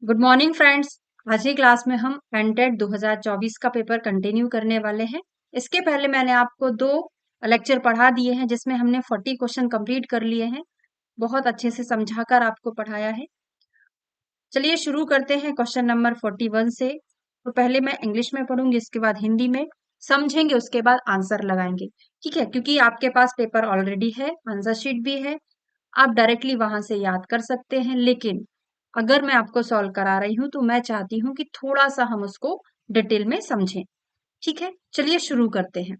Good morning friends. आज की class में हम एनटेट 2024 का पेपर कंटिन्यू करने वाले हैं। इसके पहले मैंने आपको 2 लेक्चर पढ़ा दिए हैं जिसमें हमने 40 क्वेश्चन कंप्लीट कर लिए हैं। बहुत अच्छे से समझाकर आपको पढ़ाया है। चलिए शुरू करते हैं क्वेश्चन नंबर 41 से। तो पहले मैं इंग्लिश में पढ़ूंगी, इसके बाद हिंदी में समझेंगे, उसके बाद आंसर लगाएंगे। ठीक है, क्योंकि आपके पास पेपर ऑलरेडी है, आंसर शीट भी है, आप डायरेक्टली वहां से याद कर सकते हैं। लेकिन अगर मैं आपको सॉल्व करा रही हूं तो मैं चाहती हूँ कि थोड़ा सा हम उसको डिटेल में समझें। ठीक है, चलिए शुरू करते हैं।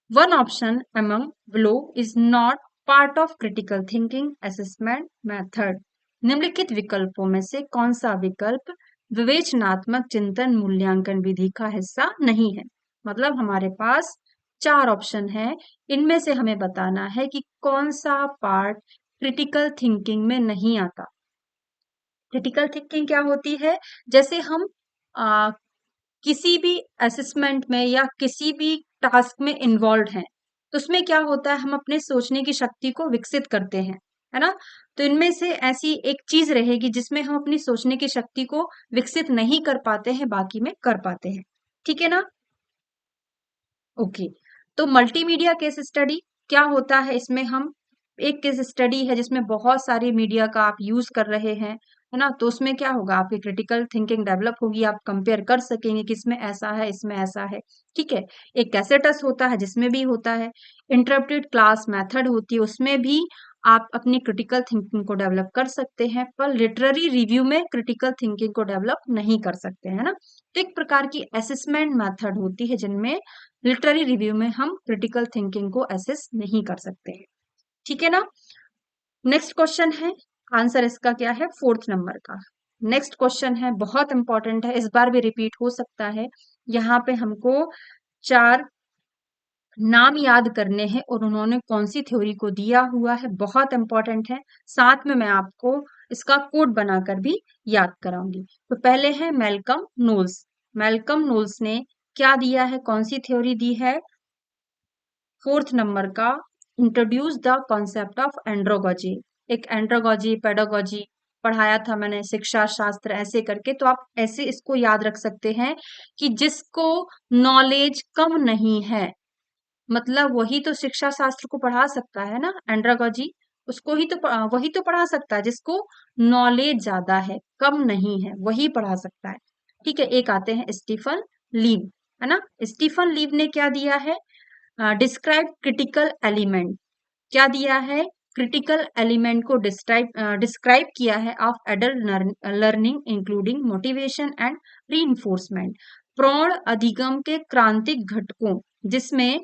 One option among below is not part of critical thinking assessment method। निम्नलिखित विकल्पों में से कौन सा विकल्प विवेचनात्मक चिंतन मूल्यांकन विधि का हिस्सा नहीं है। मतलब हमारे पास 4 ऑप्शन है, इनमें से हमें बताना है कि कौन सा पार्ट क्रिटिकल थिंकिंग में नहीं आता। क्रिटिकल थिंकिंग क्या होती है? जैसे हम किसी भी असेसमेंट में या किसी भी टास्क में इन्वॉल्व हैं, तो उसमें क्या होता है, हम अपने सोचने की शक्ति को विकसित करते हैं, है ना। तो इनमें से ऐसी एक चीज रहेगी जिसमें हम अपनी सोचने की शक्ति को विकसित नहीं कर पाते हैं, बाकी में कर पाते हैं। ठीक है ना। ओके, तो मल्टीमीडिया केस स्टडी क्या होता है? इसमें हम एक केस स्टडी है जिसमें बहुत सारी मीडिया का आप यूज कर रहे हैं, है ना। तो उसमें क्या होगा, आपकी क्रिटिकल थिंकिंग डेवलप होगी, आप कंपेयर कर सकेंगे कि इसमें ऐसा है, इसमें ऐसा है। ठीक है, एक कैसेटस होता है जिसमें भी होता है। इंटरप्रेटेड क्लास मेथड होती है, उसमें भी आप अपनी क्रिटिकल थिंकिंग को डेवलप कर सकते हैं, पर लिटरेरी रिव्यू में क्रिटिकल थिंकिंग को डेवलप नहीं कर सकते, है ना। तो एक प्रकार की असेसमेंट मेथड होती है जिनमें लिटरेरी रिव्यू में हम क्रिटिकल थिंकिंग को असेस नहीं कर सकते हैं। ठीक है ना। नेक्स्ट क्वेश्चन है, आंसर इसका क्या है? 4th नंबर का नेक्स्ट क्वेश्चन है, बहुत इंपॉर्टेंट है, इस बार भी रिपीट हो सकता है। यहाँ पे हमको 4 नाम याद करने हैं और उन्होंने कौन सी थ्योरी को दिया हुआ है, बहुत इंपॉर्टेंट है। साथ में मैं आपको इसका कोड बनाकर भी याद कराऊंगी। तो पहले है मेलकम नोल्स। मेलकम नोल्स ने क्या दिया है, कौन सी थ्योरी दी है? 4th नंबर का, इंट्रोड्यूस द कॉन्सेप्ट ऑफ एंड्रोगॉजी। एक एंड्रोगॉजी पेडागॉजी पढ़ाया था मैंने, शिक्षा शास्त्र ऐसे करके, तो आप ऐसे इसको याद रख सकते हैं कि जिसको नॉलेज कम नहीं है, मतलब वही तो शिक्षा शास्त्र को पढ़ा सकता है ना, एंड्रोगॉजी। उसको ही तो वही तो पढ़ा सकता है जिसको नॉलेज ज्यादा है, कम नहीं है, वही पढ़ा सकता है। ठीक है, एक आते हैं स्टीफन लीव, है ना। स्टीफन लीव ने क्या दिया है? Describe critical element. क्या दिया है? क्रिटिकल एलिमेंट को डिस्क्राइब किया है of adult learning including motivation and reinforcement. प्रौढ़ अधिगम के क्रांतिक घटकों जिसमें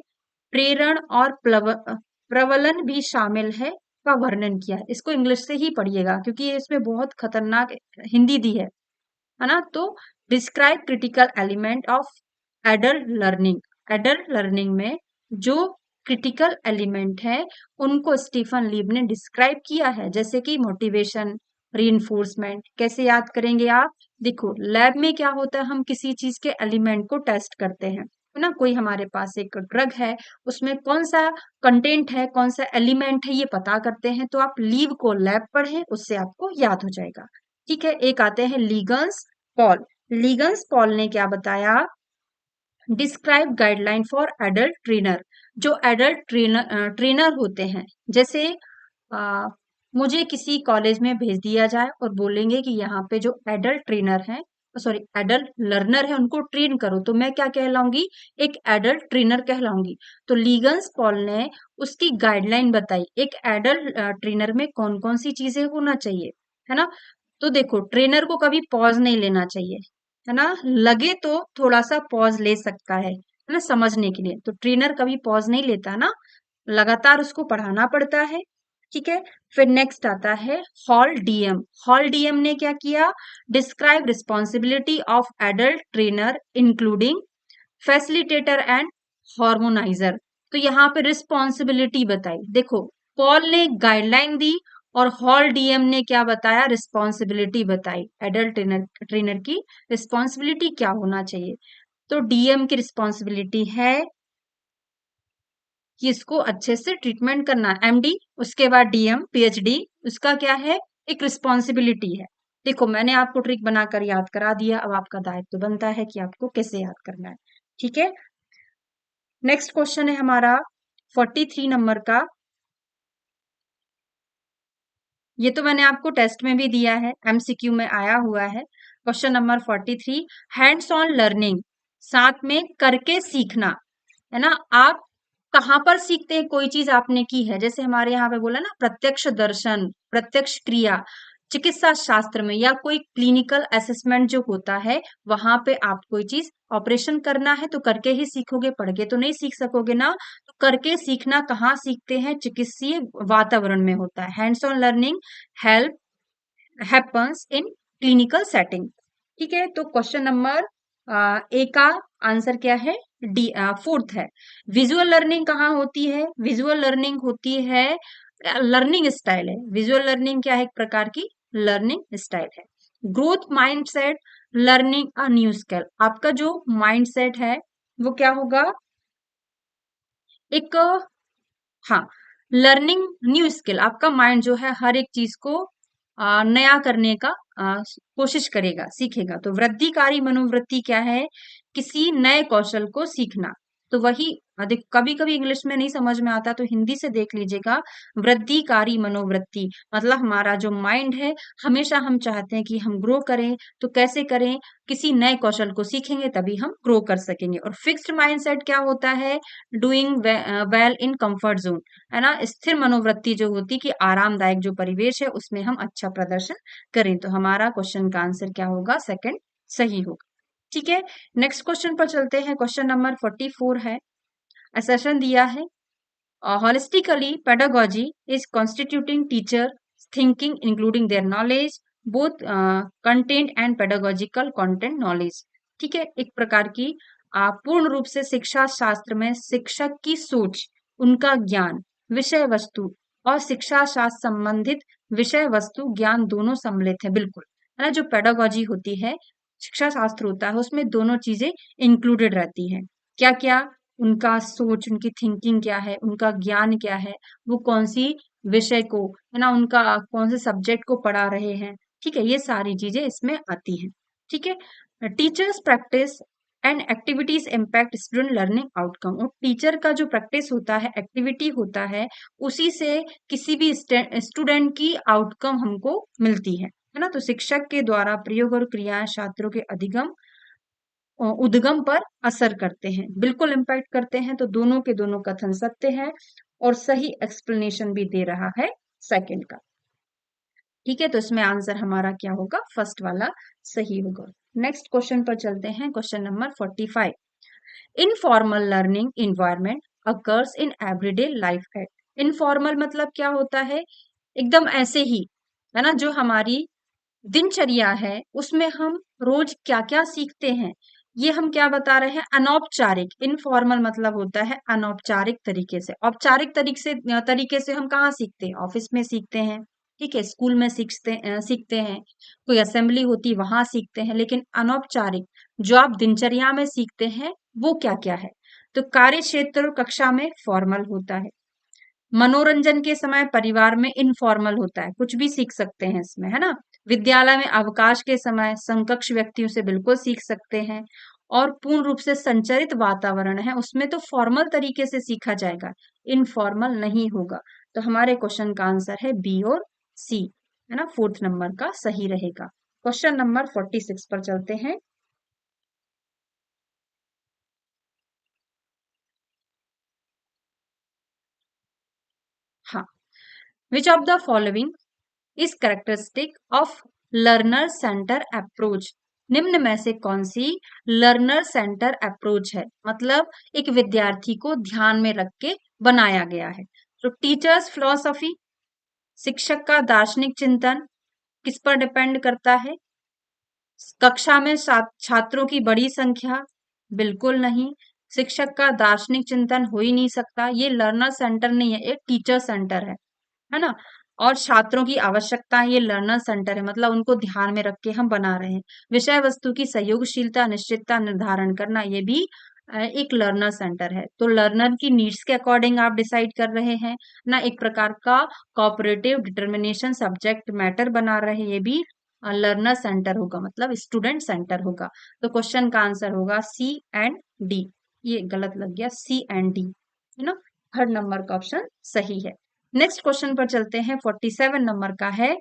प्रेरण और प्रवलन भी शामिल है का वर्णन किया है। इसको इंग्लिश से ही पढ़िएगा क्योंकि ये इसमें बहुत खतरनाक हिंदी दी है ना। तो describe critical element of adult learning. Adult learning में जो क्रिटिकल एलिमेंट है उनको स्टीफन लीव ने डिस्क्राइब किया है, जैसे कि मोटिवेशन, रीइंफोर्समेंट। कैसे याद करेंगे आप? देखो, लैब में क्या होता है, हम किसी चीज के एलिमेंट को टेस्ट करते हैं, है ना। कोई हमारे पास एक ड्रग है, उसमें कौन सा कंटेंट है, कौन सा एलिमेंट है, ये पता करते हैं। तो आप लीव को लैब पढ़ें, उससे आपको याद हो जाएगा। ठीक है, एक आते हैं लीगन्स पॉल। लीगन्स पॉल ने क्या बताया? Describe guideline for adult trainer. जो एडल्ट ट्रेनर होते हैं, जैसे मुझे किसी कॉलेज में भेज दिया जाए और बोलेंगे कि यहाँ पे जो एडल्ट ट्रेनर हैं, सॉरी एडल्ट लर्नर है, उनको ट्रेन करो, तो मैं क्या कहलाऊंगी? एक एडल्ट ट्रेनर कहलाऊंगी। तो लीगन्स पॉल ने उसकी गाइडलाइन बताई, एक एडल्ट ट्रेनर में कौन कौन सी चीजें होना चाहिए, है ना। तो देखो, ट्रेनर को कभी पॉज नहीं लेना चाहिए, है ना। लगे तो थोड़ा सा पॉज ले सकता है ना, समझने के लिए। तो ट्रेनर कभी पॉज नहीं लेता ना, लगातार उसको पढ़ाना पड़ता है। ठीक है, फिर नेक्स्ट आता है हॉल डीएम। हॉल डीएम ने क्या किया? Describe responsibility of adult trainer including facilitator and harmoniser. तो यहाँ पे रिस्पॉन्सिबिलिटी बताई। देखो, पॉल ने गाइडलाइन दी और हॉल डीएम ने क्या बताया? रिस्पॉन्सिबिलिटी बताई। एडल्ट ट्रेनर की रिस्पॉन्सिबिलिटी क्या होना चाहिए? तो डीएम की रिस्पॉन्सिबिलिटी है कि इसको अच्छे से ट्रीटमेंट करना, एमडी, उसके बाद डीएम पीएचडी, उसका क्या है? एक रिस्पॉन्सिबिलिटी है। देखो मैंने आपको ट्रिक बनाकर याद करा दिया, अब आपका दायित्व बनता है कि आपको कैसे याद करना है। ठीक है, नेक्स्ट क्वेश्चन है हमारा 43 नंबर का। ये तो मैंने आपको टेस्ट में भी दिया है, एमसीक्यू में आया हुआ है। Question number 43, hands on learning, साथ में करके सीखना, है ना। आप कहाँ पर सीखते हैं, कोई चीज आपने की है, जैसे हमारे यहाँ पे बोला ना प्रत्यक्ष दर्शन, प्रत्यक्ष क्रिया, चिकित्सा शास्त्र में या कोई क्लिनिकल असेसमेंट जो होता है, वहां पे आप कोई चीज ऑपरेशन करना है तो करके ही सीखोगे, पढ़ के तो नहीं सीख सकोगे ना। तो करके सीखना कहाँ सीखते हैं, चिकित्सीय वातावरण में होता है। Hands on learning help happens in clinical setting. ठीक है, तो क्वेश्चन नंबर ए का आंसर क्या है, डी, फोर्थ है। विजुअल लर्निंग कहाँ होती है, विजुअल लर्निंग होती है, लर्निंग स्टाइल है। विजुअल लर्निंग क्या है, एक प्रकार की लर्निंग स्टाइल है। Growth mindset learning a new skill, आपका जो माइंडसेट है वो क्या होगा, एक, हाँ, लर्निंग न्यू स्किल, आपका माइंड जो है हर एक चीज को नया करने का कोशिश करेगा, सीखेगा। तो वृद्धिकारी मनोवृत्ति क्या है, किसी नए कौशल को सीखना। तो वही देख, कभी कभी इंग्लिश में नहीं समझ में आता तो हिंदी से देख लीजिएगा। वृद्धिकारी मनोवृत्ति मतलब हमारा जो माइंड है, हमेशा हम चाहते हैं कि हम ग्रो करें, तो कैसे करें, किसी नए कौशल को सीखेंगे तभी हम ग्रो कर सकेंगे। और फिक्स्ड माइंडसेट क्या होता है, doing well in comfort zone, है ना। स्थिर मनोवृत्ति जो होती कि आरामदायक जो परिवेश है उसमें हम अच्छा प्रदर्शन करें। तो हमारा क्वेश्चन का आंसर क्या होगा, सेकंड सही होगा। ठीक है, नेक्स्ट क्वेश्चन पर चलते हैं। क्वेश्चन नंबर 44 है, सेशन दिया है, holistically pedagogy is constituting teacher thinking including their knowledge both content and pedagogical content knowledge। ठीक है, एक प्रकार की पूर्ण रूप से शिक्षा शास्त्र में शिक्षक की सोच, उनका ज्ञान, विषय वस्तु और शिक्षा शास्त्र संबंधित विषय वस्तु ज्ञान दोनों सम्मिलित है, बिल्कुल, है ना। जो पेडागोजी होती है, शिक्षा शास्त्र होता है, उसमें दोनों चीजें इंक्लूडेड रहती है। क्या क्या, उनका सोच, उनकी थिंकिंग क्या है, उनका ज्ञान क्या है, वो कौन सी विषय को, है ना, उनका कौन से सब्जेक्ट को पढ़ा रहे हैं। ठीक है, ये सारी चीजें इसमें आती हैं। ठीक है, teachers practice and activities impact student learning outcome, और टीचर का जो प्रैक्टिस होता है, एक्टिविटी होता है, उसी से किसी भी स्टूडेंट की आउटकम हमको मिलती है ना। तो शिक्षक के द्वारा प्रयोग और क्रियाएं छात्रों के अधिगम उद्गम पर असर करते हैं, बिल्कुल इम्पैक्ट करते हैं। तो दोनों के दोनों कथन सत्य है और सही एक्सप्लेनेशन भी दे रहा है सेकंड का। ठीक है, तो इसमें आंसर हमारा क्या होगा, फर्स्ट वाला सही होगा। नेक्स्ट क्वेश्चन पर चलते हैं, question number 45, informal learning environment occurs in everyday life at. Informal मतलब क्या होता है, एकदम ऐसे ही, है ना, जो हमारी दिनचर्या है उसमें हम रोज क्या क्या सीखते हैं, ये हम क्या बता रहे हैं, अनौपचारिक। इनफॉर्मल मतलब होता है अनौपचारिक तरीके से। औपचारिक तरीके से हम कहाँ सीखते हैं, ऑफिस में सीखते हैं, ठीक है, स्कूल में सीखते हैं, कोई असेंबली होती वहां सीखते हैं। लेकिन अनौपचारिक जो आप दिनचर्या में सीखते हैं वो क्या क्या है, तो कार्य क्षेत्र और कक्षा में फॉर्मल होता है, मनोरंजन के समय परिवार में इनफॉर्मल होता है, कुछ भी सीख सकते हैं इसमें, है ना। विद्यालय में अवकाश के समय समकक्ष व्यक्तियों से बिल्कुल सीख सकते हैं। और पूर्ण रूप से संचरित वातावरण है उसमें तो फॉर्मल तरीके से सीखा जाएगा, इनफॉर्मल नहीं होगा। तो हमारे क्वेश्चन का आंसर है बी और सी, है ना, फोर्थ नंबर का सही रहेगा। क्वेश्चन नंबर 46 पर चलते हैं। हाँ, विच ऑफ द फॉलोइंग इस characteristic of learner centre approach, निम्न में से कौन सी लर्नर सेंटर अप्रोच है, मतलब एक विद्यार्थी को ध्यान में रख के बनाया गया है। तो टीचर्स फिलॉसफी, शिक्षक का दार्शनिक चिंतन किस पर डिपेंड करता है, कक्षा में छात्रों की बड़ी संख्या, बिल्कुल नहीं, शिक्षक का दार्शनिक चिंतन हो ही नहीं सकता, ये लर्नर सेंटर नहीं है, एक टीचर सेंटर है ना। और छात्रों की आवश्यकता, ये लर्नर सेंटर है, मतलब उनको ध्यान में रख के हम बना रहे हैं। विषय वस्तु की सहयोगशीलता निश्चितता निर्धारण करना, ये भी एक लर्नर सेंटर है। तो लर्नर की नीड्स के अकॉर्डिंग आप डिसाइड कर रहे हैं ना, एक प्रकार का कोऑपरेटिव डिटर्मिनेशन सब्जेक्ट मैटर बना रहे हैं, ये भी लर्नर सेंटर होगा, मतलब स्टूडेंट सेंटर होगा। तो क्वेश्चन का आंसर होगा सी एंड डी। ये गलत लग गया, सी एंड डी, है ना। थर्ड नंबर का ऑप्शन सही है। नेक्स्ट क्वेश्चन पर चलते हैं। 47 नंबर का है,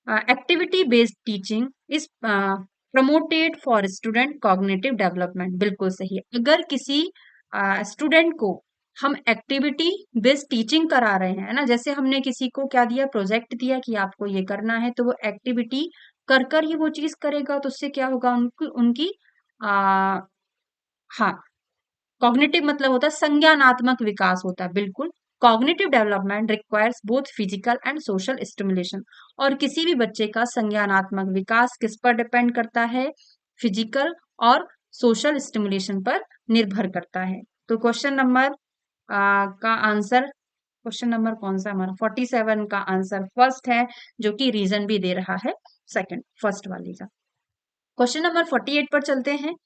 activity based teaching is promoted for student cognitive development. बिल्कुल सही है। अगर किसी स्टूडेंट को हम एक्टिविटी बेस्ड टीचिंग करा रहे हैं, है ना, जैसे हमने किसी को क्या दिया, प्रोजेक्ट दिया कि आपको ये करना है, तो वो एक्टिविटी कर कर ही वो चीज करेगा, तो उससे क्या होगा, उनकी उनकी आ, हाँ, कॉग्निटिव मतलब होता है संज्ञानात्मक विकास होता है। बिल्कुल, cognitive development requires both physical and social stimulation. और किसी भी बच्चे का संज्ञानात्मक विकास किस पर डिपेंड करता है, फिजिकल और सोशल स्टिमुलेशन पर निर्भर करता है। तो क्वेश्चन नंबर का आंसर, क्वेश्चन नंबर कौन सा हमारा, 47 का आंसर फर्स्ट है, जो कि रीजन भी दे रहा है सेकंड, फर्स्ट वाली का। क्वेश्चन नंबर 48 पर चलते हैं।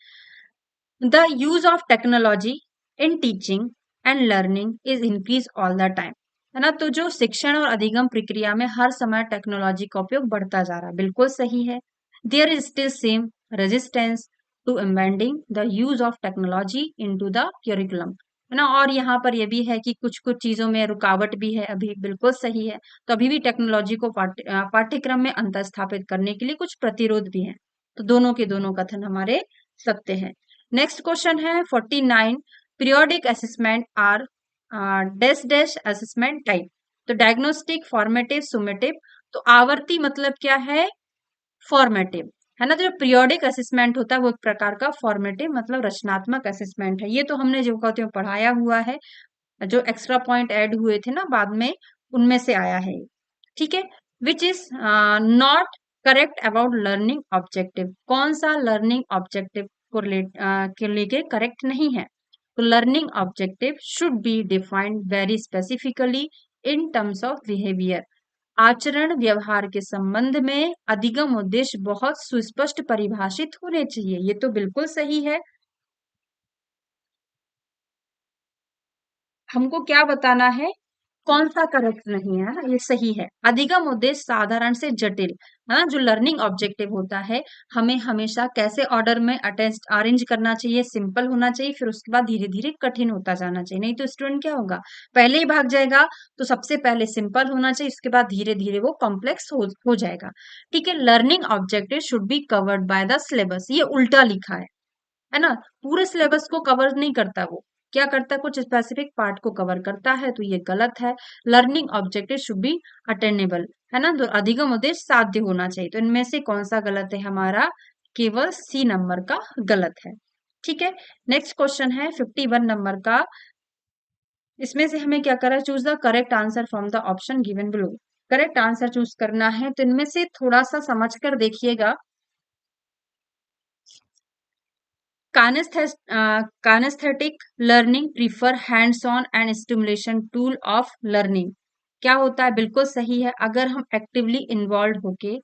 The use of technology in teaching and learning is increase all the time, है ना। तो जो शिक्षण और अधिगम प्रक्रिया में हर समय टेक्नोलॉजी का उपयोग बढ़ता जा रहा है। बिल्कुल सही है। There is still same resistance to embedding the use of technology into the curriculum, है ना। और यहाँ पर यह भी है कि कुछ कुछ चीजों में रुकावट भी है अभी। बिल्कुल सही है। तो अभी भी टेक्नोलॉजी को पाठ्यक्रम में अंतर स्थापित करने के लिए कुछ प्रतिरोध भी है। तो दोनों के दोनों कथन हमारे सत्य हैं। नेक्स्ट क्वेश्चन है 49, periodic assessment are dash dash assessment type. तो डायग्नोस्टिक, फॉर्मेटिव, सुमेटिव। तो आवर्ती मतलब क्या है, फॉर्मेटिव, है ना। तो जो पीरियोडिक असेसमेंट होता है वो एक प्रकार का फॉर्मेटिव मतलब रचनात्मक असेसमेंट है। ये तो हमने जो कहते हैं पढ़ाया हुआ है, जो एक्स्ट्रा पॉइंट ऐड हुए थे ना बाद में, उनमें से आया है। ठीक है। Which is not correct about learning objective. कौन सा लर्निंग ऑब्जेक्टिव को के लेके करेक्ट नहीं है। तो learning objective should be defined very specifically in terms of behaviour. आचरण व्यवहार के संबंध में अधिगम उद्देश्य बहुत सुस्पष्ट परिभाषित होने चाहिए। ये तो बिल्कुल सही है। हमको क्या बताना है, कौन सा करेक्ट नहीं है ना, ये सही है। अधिगम उद्देश्य साधारण से जटिल, है ना। जो लर्निंग ऑब्जेक्टिव होता है, हमें हमेशा कैसे ऑर्डर में अरेंज करना चाहिए, सिंपल होना चाहिए, फिर उसके बाद धीरे धीरे कठिन होता जाना चाहिए। नहीं तो स्टूडेंट क्या होगा, पहले ही भाग जाएगा। तो सबसे पहले सिंपल होना चाहिए, उसके बाद धीरे धीरे वो कॉम्प्लेक्स हो जाएगा। ठीक है। Learning objective should be covered by the syllabus, ये उल्टा लिखा है ना। पूरे सिलेबस को कवर नहीं करता, वो क्या करता है, कुछ स्पेसिफिक पार्ट को कवर करता है, तो ये गलत है। Learning objective should be attainable, है ना। तो अधिगम उद्देश्य साध्य होना चाहिए। तो इनमें से कौन सा गलत है हमारा, केवल सी नंबर का गलत है। ठीक है। नेक्स्ट क्वेश्चन है 51 नंबर का। इसमें से हमें क्या करना है, choose the correct answer from the option given below. Correct answer choose करना है, तो इनमें से थोड़ा सा समझ कर देखिएगा। Kinaesthetic learning prefer hands on and stimulation tool of learning. क्या होता है, बिल्कुल सही है। अगर हम एक्टिवली इन्वॉल्व होके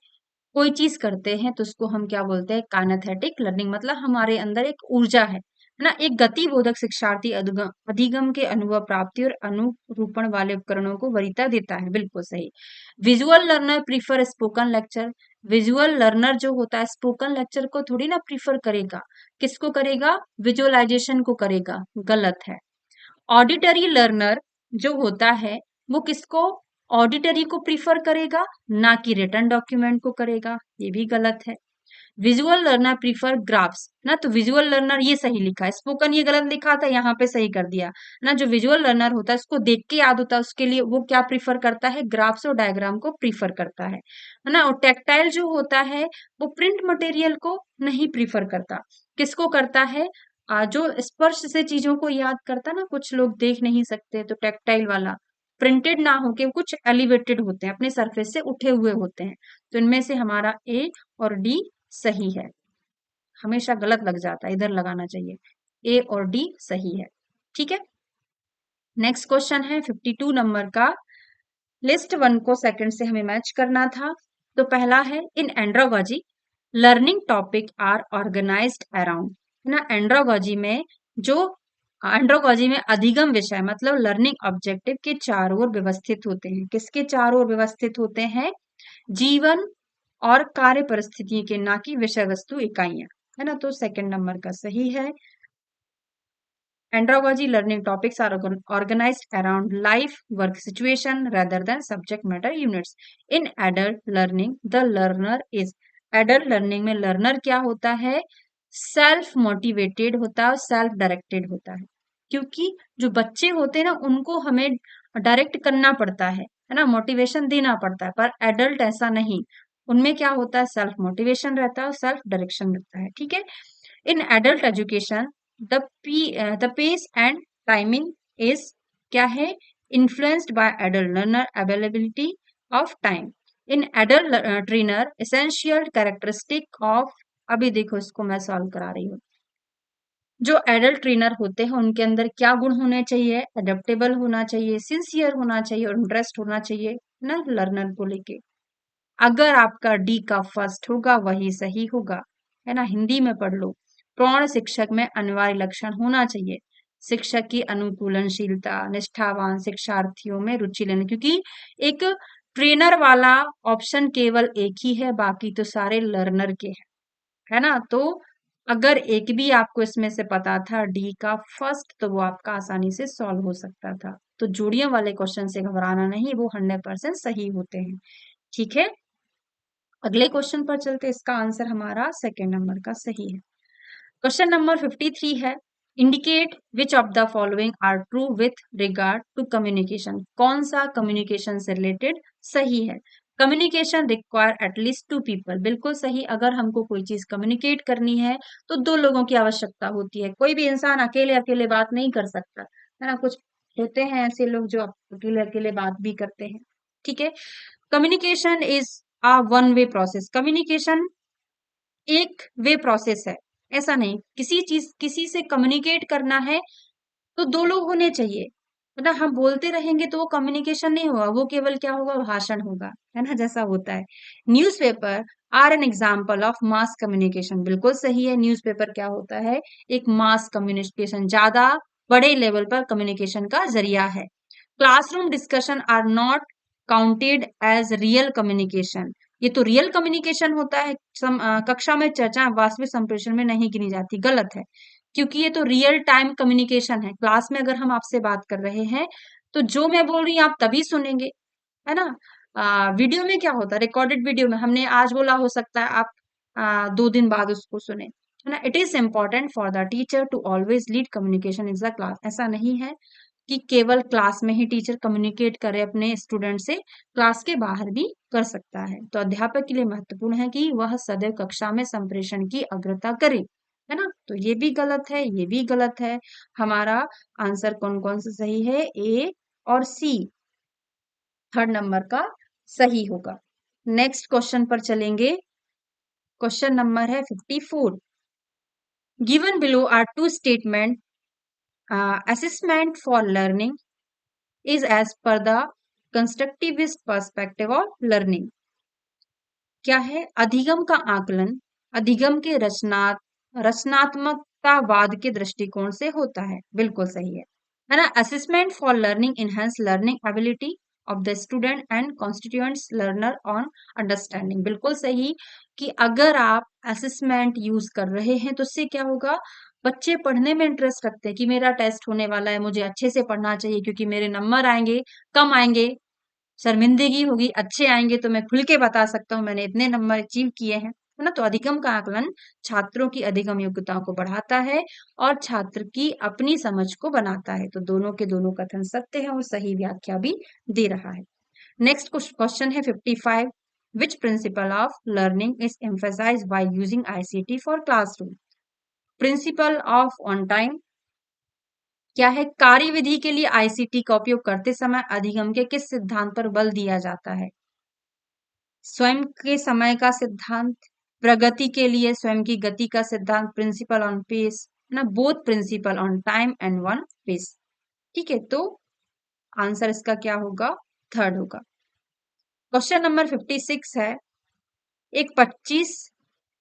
कोई चीज करते हैं तो उसको हम क्या बोलते हैं, कानेस्थेटिक लर्निंग। मतलब हमारे अंदर एक ऊर्जा है ना। एक गतिबोधक शिक्षार्थी अधिगम के अनुभव प्राप्ति और अनुरूपण वाले उपकरणों को वरीयता देता है। बिल्कुल सही। Visual learner prefer spoken lecture. Visual learner जो होता है स्पोकन लेक्चर को थोड़ी ना प्रीफर करेगा, किसको करेगा, विजुअलाइजेशन को करेगा। गलत है। ऑडिटरी लर्नर जो होता है वो किसको, ऑडिटरी को प्रीफर करेगा, ना कि रिटन डॉक्यूमेंट को करेगा। ये भी गलत है। विजुअल लर्नर प्रीफर ग्राफ्स ना, तो विजुअल लर्नर ये सही लिखा है, स्पोकन ये गलत लिखा था, यहाँ पे सही कर दिया ना। जो विजुअल लर्नर होता है उसको देख के याद होता है, उसके लिए वो क्या प्रीफर करता है, ग्राफ्स और डायग्राम को प्रीफर करता है ना। और टेक्टाइल जो होता है वो प्रिंट मटेरियल को नहीं प्रीफर करता, किसको करता है, जो स्पर्श से चीजों को याद करता ना, कुछ लोग देख नहीं सकते, तो टेक्टाइल वाला प्रिंटेड ना होके कुछ एलिवेटेड होते हैं, अपने सरफेस से उठे हुए होते हैं। तो इनमें से हमारा ए और डी सही है। हमेशा गलत लग जाता है, इधर लगाना चाहिए। ए और डी सही है। ठीक है। नेक्स्ट क्वेश्चन है 52 नंबर का। लिस्ट वन को सेकंड से हमें मैच करना था। तो पहला है, in andrology learning topic are organised around, है ना। जो एंड्रोलॉजी में अधिगम विषय मतलब लर्निंग ऑब्जेक्टिव के चारों ओर व्यवस्थित होते हैं। किसके चारों ओर व्यवस्थित होते हैं, जीवन, और कार्य परिस्थितियों के, ना कि विषय वस्तु इकाइयां, है ना। तो सेकंड नंबर का सही है। Andragogy learning topics are organized around life work situation rather than subject matter units. In adult learning, the learner is, adult learning में learner क्या होता है, सेल्फ मोटिवेटेड होता है और सेल्फ डायरेक्टेड होता है। क्योंकि जो बच्चे होते हैं ना, उनको हमें डायरेक्ट करना पड़ता है ना, मोटिवेशन देना पड़ता है। पर एडल्ट ऐसा नहीं, उनमें क्या होता है, सेल्फ मोटिवेशन रहता है और सेल्फ डायरेक्शन रहता है। ठीक है। In adult education the pace and timing is क्या है, influenced by adult learner availability of time. In adult trainer essential characteristic of, अभी देखो इसको मैं सॉल्व करा रही हूँ। जो एडल्ट ट्रेनर होते हैं उनके अंदर क्या गुण होने चाहिए, अडेप्टेबल होना चाहिए, सिंसियर होना चाहिए और इंटरेस्ट होना चाहिए ना लर्नर को लेके। अगर आपका डी का फर्स्ट होगा वही सही होगा, है ना। हिंदी में पढ़ लो। प्रौढ़ शिक्षक में अनिवार्य लक्षण होना चाहिए, शिक्षक की अनुकूलनशीलता, निष्ठावान, शिक्षार्थियों में रुचि लेना, क्योंकि एक ट्रेनर वाला ऑप्शन केवल एक ही है, बाकी तो सारे लर्नर के हैं, है ना। तो अगर एक भी आपको इसमें से पता था डी का फर्स्ट, तो वो आपका आसानी से सॉल्व हो सकता था। तो जोड़ियों वाले क्वेश्चन से घबराना नहीं, वो 100% सही होते हैं। ठीक है। अगले क्वेश्चन पर चलते, इसका आंसर हमारा सेकेंड नंबर का सही है। क्वेश्चन नंबर 53 है, indicate which of the following are true with regard to communication. कौन सा कम्युनिकेशन से रिलेटेड सही है। Communication require at least two people, बिल्कुल सही। अगर हमको कोई चीज कम्युनिकेट करनी है तो दो लोगों की आवश्यकता होती है। कोई भी इंसान अकेले अकेले बात नहीं कर सकता, है ना। कुछ होते हैं ऐसे लोग जो अकेले अकेले बात भी करते हैं। ठीक है। Communication is a one way process. Communication एक वे प्रोसेस है, ऐसा नहीं। किसी से कम्युनिकेट करना है तो दो लोग होने चाहिए, है ना। हम बोलते रहेंगे तो वो कम्युनिकेशन नहीं होगा, वो केवल क्या होगा, भाषण होगा, है ना, जैसा होता है। Newspaper are an example of mass communication, बिल्कुल सही है। न्यूज़पेपर क्या होता है, एक मास कम्युनिकेशन, ज्यादा बड़े लेवल पर कम्युनिकेशन का जरिया है। Classroom discussion are not counted as real communication, ये तो रियल कम्युनिकेशन होता है। कक्षा में चर्चा वास्तविक संप्रेषण में नहीं गिनी जाती, गलत है। क्योंकि ये तो रियल टाइम कम्युनिकेशन है। क्लास में अगर हम आपसे बात कर रहे हैं तो जो मैं बोल रही हूँ आप तभी सुनेंगे, है ना। वीडियो में क्या होता है, रिकॉर्डेड वीडियो में हमने आज बोला, हो सकता है आप 2 दिन बाद उसको सुने, है ना। It is important for the teacher to always lead communication in the class. ऐसा नहीं है कि केवल क्लास में ही टीचर कम्युनिकेट करे अपने स्टूडेंट से, क्लास के बाहर भी कर सकता है। तो अध्यापक के लिए महत्वपूर्ण है कि वह सदैव कक्षा में संप्रेषण की अग्रता करे, है ना। तो ये भी गलत है, ये भी गलत है। हमारा आंसर कौन कौन सा सही है, ए और सी थर्ड नंबर का सही होगा। नेक्स्ट क्वेश्चन पर चलेंगे। क्वेश्चन नंबर है 54। Given below are two statement, assessment for learning is as per the constructivist perspective of learning। क्या है, अधिगम का आकलन अधिगम के रचनात्मकतावाद के दृष्टिकोण से होता है, बिल्कुल सही है ना। Assessment for learning enhance learning ability of the student and constituents learner on understanding, बिल्कुल सही। कि अगर आप असेसमेंट यूज कर रहे हैं तो उससे क्या होगा, बच्चे पढ़ने में इंटरेस्ट रखते हैं कि मेरा टेस्ट होने वाला है, मुझे अच्छे से पढ़ना चाहिए, क्योंकि मेरे नंबर आएंगे, कम आएंगे शर्मिंदगी होगी, अच्छे आएंगे तो मैं खुल के बता सकता हूँ मैंने इतने नंबर अचीव किए हैं, है ना। तो अधिगम का आकलन छात्रों की अधिगम योग्यताओं को बढ़ाता है और छात्र की अपनी समझ को बनाता है। तो दोनों के दोनों कथन सत्य है और सही व्याख्या भी दे रहा है। नेक्स्ट क्वेश्चन है 55। Which principle of learning is emphasised by using ICT for classroom. Principle of on time क्या है, कार्यविधि के लिए आईसीटी का उपयोग करते समय अधिगम के किस सिद्धांत पर बल दिया जाता है। स्वयं के समय का सिद्धांत, प्रगति के लिए स्वयं की गति का सिद्धांत, प्रिंसिपल ऑन पेस, ना, both principle on time and one pace. ठीक है। तो आंसर इसका क्या होगा, थर्ड होगा। क्वेश्चन नंबर 56 है, एक 25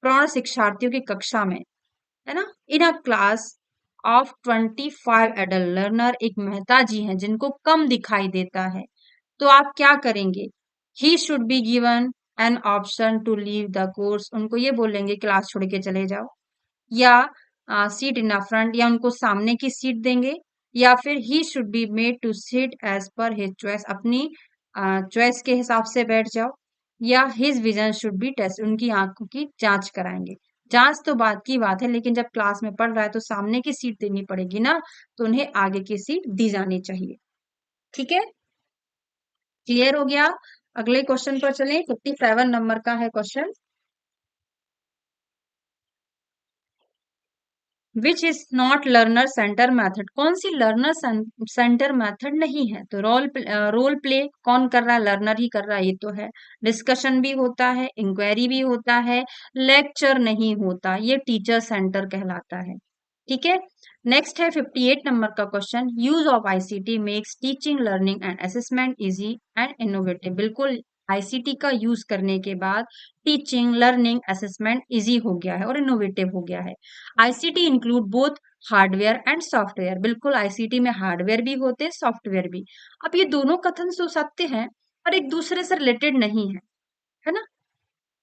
प्रौढ़ शिक्षार्थियों की कक्षा में, है ना, in a class of 25 adult learner, एक मेहता जी हैं जिनको कम दिखाई देता है, तो आप क्या करेंगे। He should be given an option to leave the course, उनको ये बोलेंगे क्लास छोड़ के चले जाओ, या सीट इन फ्रंट, या उनको सामने की सीट देंगे, या फिर he should be made to sit as per his choice, अपनी चॉइस के हिसाब से बैठ जाओ, या his vision should be test, उनकी आंखों की जांच कराएंगे। जांच तो बात की बात है, लेकिन जब क्लास में पढ़ रहा है तो सामने की सीट देनी पड़ेगी ना, तो उन्हें आगे की सीट दी जानी चाहिए। ठीक है, क्लियर हो गया। अगले क्वेश्चन पर चलें, 57 नंबर का है question. Which is not learner centre method, कौन सी लर्नर सेंटर मेथड नहीं है? तो रोल प्ले कौन कर रहा है? लर्नर ही कर रहा है, ये तो है। डिस्कशन भी होता है, इंक्वायरी भी होता है, लेक्चर नहीं होता, ये टीचर सेंटर कहलाता है। ठीक है, नेक्स्ट है 58 नंबर का question. Use of ICT makes teaching, learning and assessment easy and innovative. बिल्कुल, आईसीटी का यूज करने के बाद टीचिंग, लर्निंग, असेसमेंट इजी हो गया है और इनोवेटिव हो गया है। ICT include both hardware and software, बिल्कुल आईसीटी में हार्डवेयर भी होते हैं, सॉफ्टवेयर भी। अब ये दोनों कथन तो सत्य हैं, पर एक दूसरे से रिलेटेड नहीं है, है ना?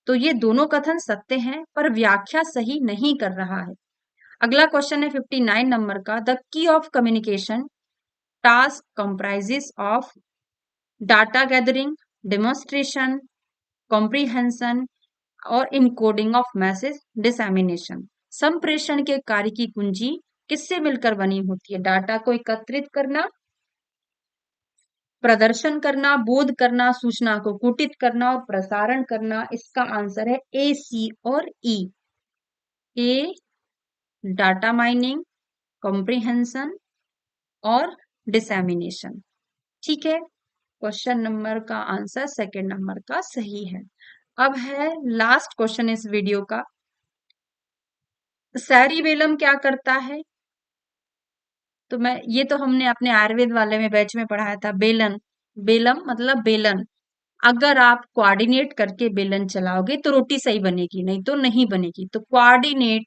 तो ये दोनों कथन सत्य हैं, पर व्याख्या सही नहीं कर रहा है। अगला क्वेश्चन है 59 नंबर का। The key of communication task comprises of data gathering, demonstration, comprehension और इनकोडिंग ऑफ मैसेज, डिसएमिनेशन। संप्रेषण के कार्य की कुंजी किससे मिलकर बनी होती है? डाटा को एकत्रित करना, प्रदर्शन करना, बोध करना, सूचना को कुटित करना और प्रसारण करना। इसका आंसर है ए, सी और ई। ए डाटा माइनिंग, कॉम्प्रीहेंशन और डिसएमिनेशन। ठीक है, क्वेश्चन नंबर का आंसर सेकंड नंबर का सही है। अब है लास्ट क्वेश्चन इस वीडियो का। सेरिबेलम क्या करता है? तो मैं ये तो हमने अपने आयुर्वेद वाले में बैच में पढ़ाया था। बेलन, बेलम मतलब बेलन। अगर आप कोऑर्डिनेट करके बेलन चलाओगे तो रोटी सही बनेगी, नहीं तो नहीं बनेगी। तो कोऑर्डिनेट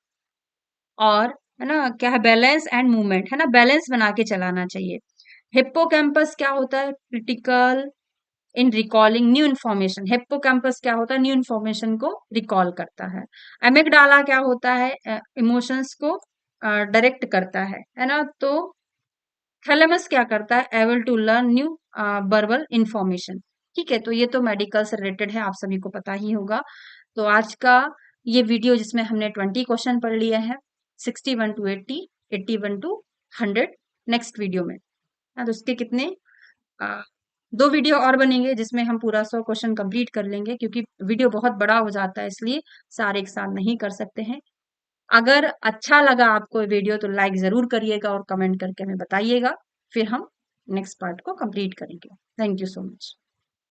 और, है ना, क्या है, बैलेंस एंड मूवमेंट, है ना, बैलेंस बना के चलाना चाहिए। हिप्पोकैम्पस क्या होता है? Critical in recalling new information. Hippocampus क्या होता है? न्यू इन्फॉर्मेशन को रिकॉल करता है। एमिगडाला क्या होता है? इमोशंस को डायरेक्ट करता है ना। तो थैलेमस क्या करता है? Able to learn new verbal information. ठीक है, तो ये तो मेडिकल से रिलेटेड है, आप सभी को पता ही होगा। तो आज का ये वीडियो जिसमें हमने 20 क्वेश्चन पढ़ लिए हैं, 61 टू 80, 81 टू 100। नेक्स्ट वीडियो में, हाँ, तो उसके कितने आ, 2 वीडियो और बनेंगे जिसमें हम पूरा 100 क्वेश्चन कंप्लीट कर लेंगे, क्योंकि वीडियो बहुत बड़ा हो जाता है, इसलिए सारे एक साथ नहीं कर सकते हैं। अगर अच्छा लगा आपको वीडियो तो लाइक जरूर करिएगा और कमेंट करके हमें बताइएगा, फिर हम नेक्स्ट पार्ट को कंप्लीट करेंगे। Thank you so much.